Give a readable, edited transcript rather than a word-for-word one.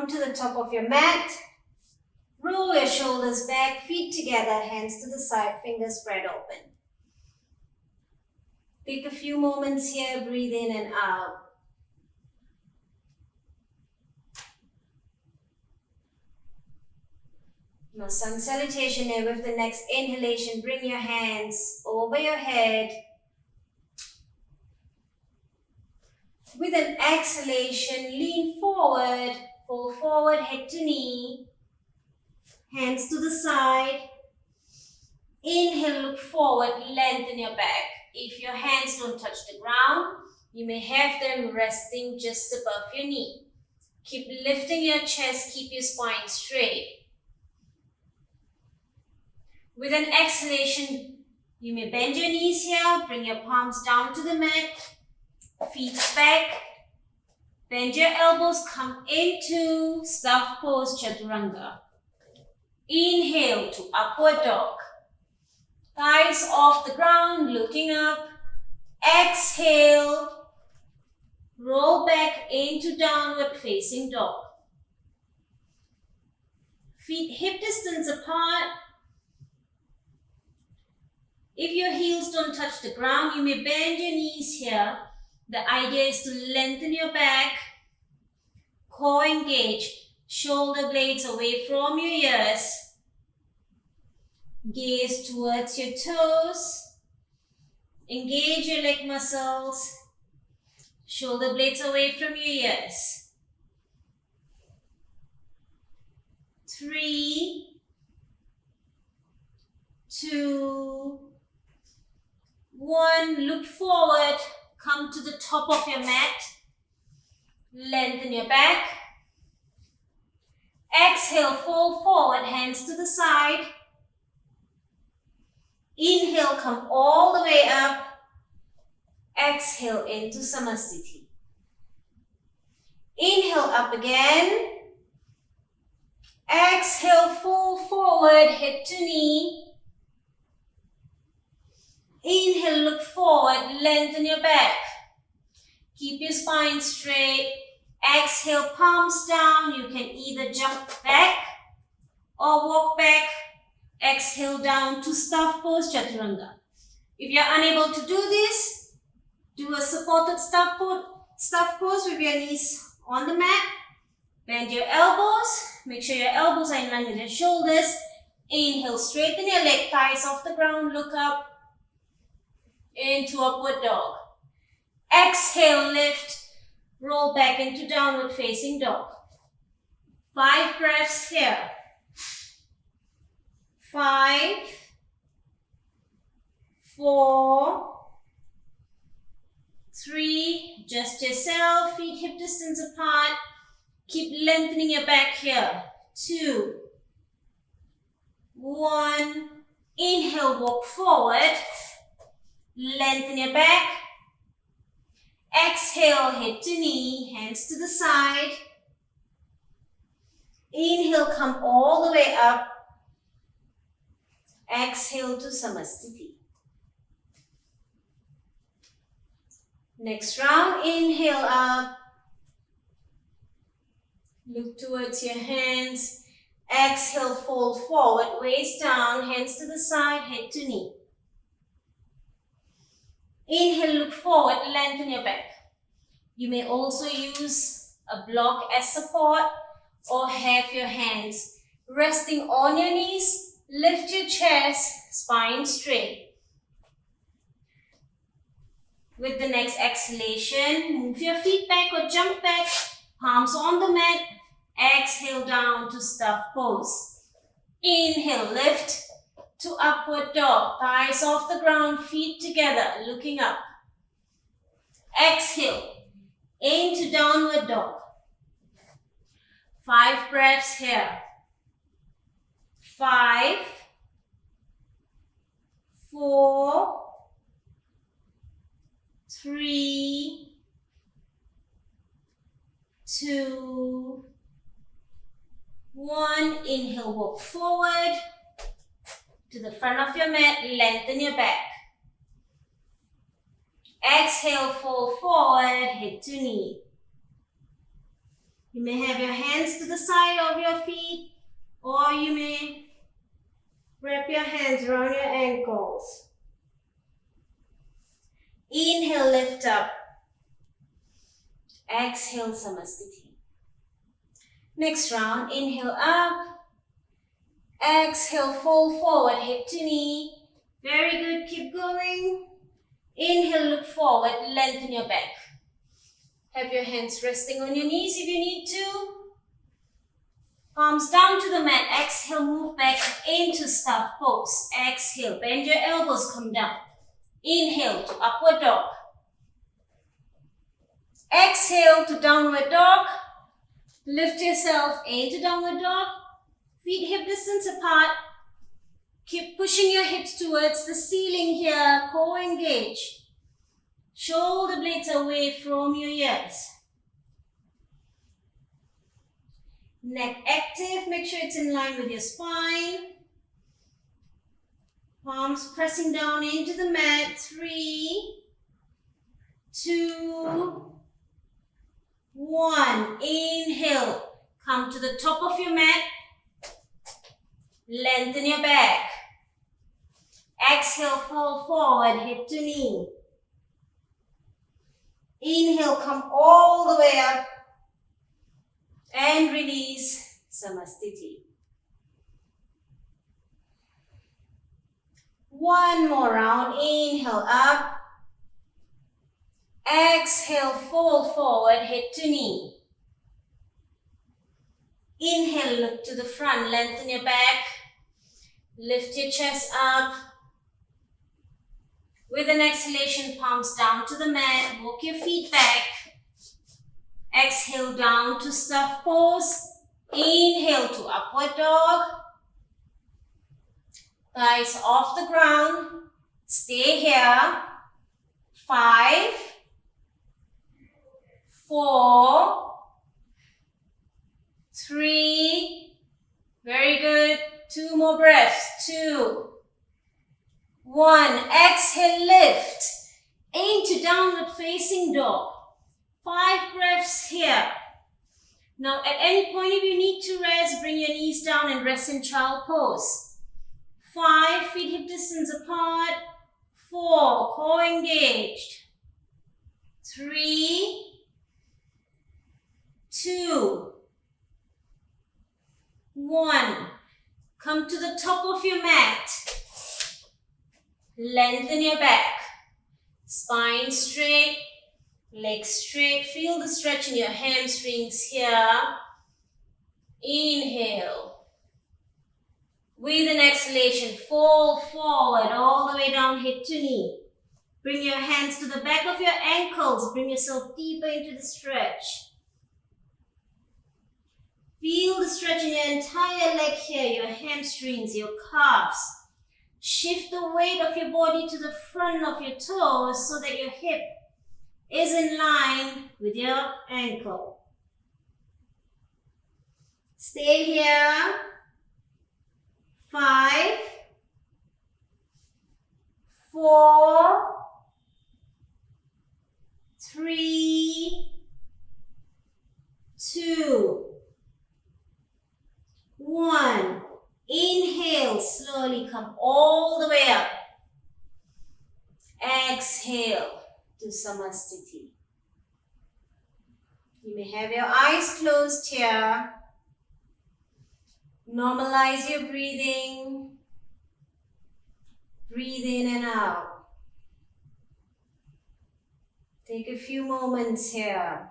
onto the top of your mat. Roll your shoulders back, feet together, hands to the side, fingers spread open. Take a few moments here, breathe in and out. Now, Sun Salutation here. With the next inhalation, bring your hands over your head. With an exhalation, lean forward, fold forward, head to knee. Hands to the side. Inhale, look forward, lengthen your back. If your hands don't touch the ground, you may have them resting just above your knee. Keep lifting your chest, keep your spine straight. With an exhalation, you may bend your knees here, bring your palms down to the mat, feet back, bend your elbows, come into staff pose, Chaturanga. Inhale to upward dog. Thighs off the ground, looking up. Exhale, roll back into downward facing dog. Feet hip distance apart. If your heels don't touch the ground, you may bend your knees here. The idea is to lengthen your back, core engage, shoulder blades away from your ears. Gaze towards your toes. Engage your leg muscles. Shoulder blades away from your ears. 3, 2, 1. Look forward. Come to the top of your mat. Lengthen your back. Exhale, fold forward, hands to the side. Inhale, come all the way up. Exhale into Samasthiti. Inhale, up again. Exhale, fold forward, head to knee. Inhale, look forward, lengthen your back. Keep your spine straight. Exhale, palms down. You can either jump back or walk back. Exhale down to staff pose, Chaturanga. If you're unable to do this, do a supported staff pose with your knees on the mat. Bend your elbows. Make sure your elbows are in line with your shoulders. Inhale, straighten your leg, thighs off the ground, look up into upward dog. Exhale, lift, roll back into downward facing dog. 5 breaths here. 5, 4, 3, adjust yourself, feet hip distance apart. Keep lengthening your back here. 2, 1. Inhale, walk forward. Lengthen your back. Exhale, head to knee, hands to the side. Inhale, come all the way up. Exhale to Samasthiti. Next round, inhale up. Look towards your hands. Exhale, fold forward, waist down, hands to the side, head to knee. Inhale, look forward, lengthen your back. You may also use a block as support or have your hands resting on your knees. Lift your chest, spine straight. With the next exhalation, move your feet back or jump back, palms on the mat. Exhale down to staff pose. Inhale, lift to upward dog. Thighs off the ground, feet together, looking up. Exhale, into downward dog. 5 breaths here. 5, 4, 3, 2, 1. Inhale, walk forward to the front of your mat, lengthen your back. Exhale, fold forward, head to knee. You may have your hands to the side of your feet, or you may wrap your hands around your ankles. Inhale, lift up. Exhale, Samasthiti. Next round, inhale up. Exhale, fold forward, hip to knee. Very good, keep going. Inhale, look forward, lengthen your back. Have your hands resting on your knees if you need to. Palms down to the mat. Exhale, move back into staff pose. Exhale, bend your elbows, come down. Inhale to upward dog. Exhale to downward dog. Lift yourself into downward dog. Feet hip distance apart. Keep pushing your hips towards the ceiling here. Core engage. Shoulder blades away from your ears. Neck active. Make sure it's in line with your spine. Palms pressing down into the mat. 3, 2, 1. Inhale. Come to the top of your mat. Lengthen your back. Exhale, fall forward, hip to knee. Inhale, come all the way up. And release, Samasthiti. One more round. Inhale, up. Exhale, fold forward, hip to knee. Inhale, look to the front, lengthen your back. Lift your chest up. With an exhalation, palms down to the mat. Walk your feet back. Exhale down to staff pose. Inhale to upward dog. Thighs off the ground. Stay here. 5, 4, 3. Very good. 2 more breaths. 2, 1. Exhale, lift into downward facing dog. 5 breaths here. Now, at any point if you need to rest, bring your knees down and rest in child pose. 5, feet hip distance apart. 4, core engaged. 3, 2, 1. Come to the top of your mat. Lengthen your back. Spine straight. Legs straight. Feel the stretch in your hamstrings here. Inhale. With an exhalation, fold forward all the way down, hip to knee. Bring your hands to the back of your ankles. Bring yourself deeper into the stretch. Feel the stretch in your entire leg here, your hamstrings, your calves. Shift the weight of your body to the front of your toes so that your hip is in line with your ankle. Stay here. 5, 4, 3, 2, 1. Inhale, slowly come all the way up. Exhale to Samasthiti. You may have your eyes closed here. Normalize your breathing. Breathe in and out. Take a few moments here.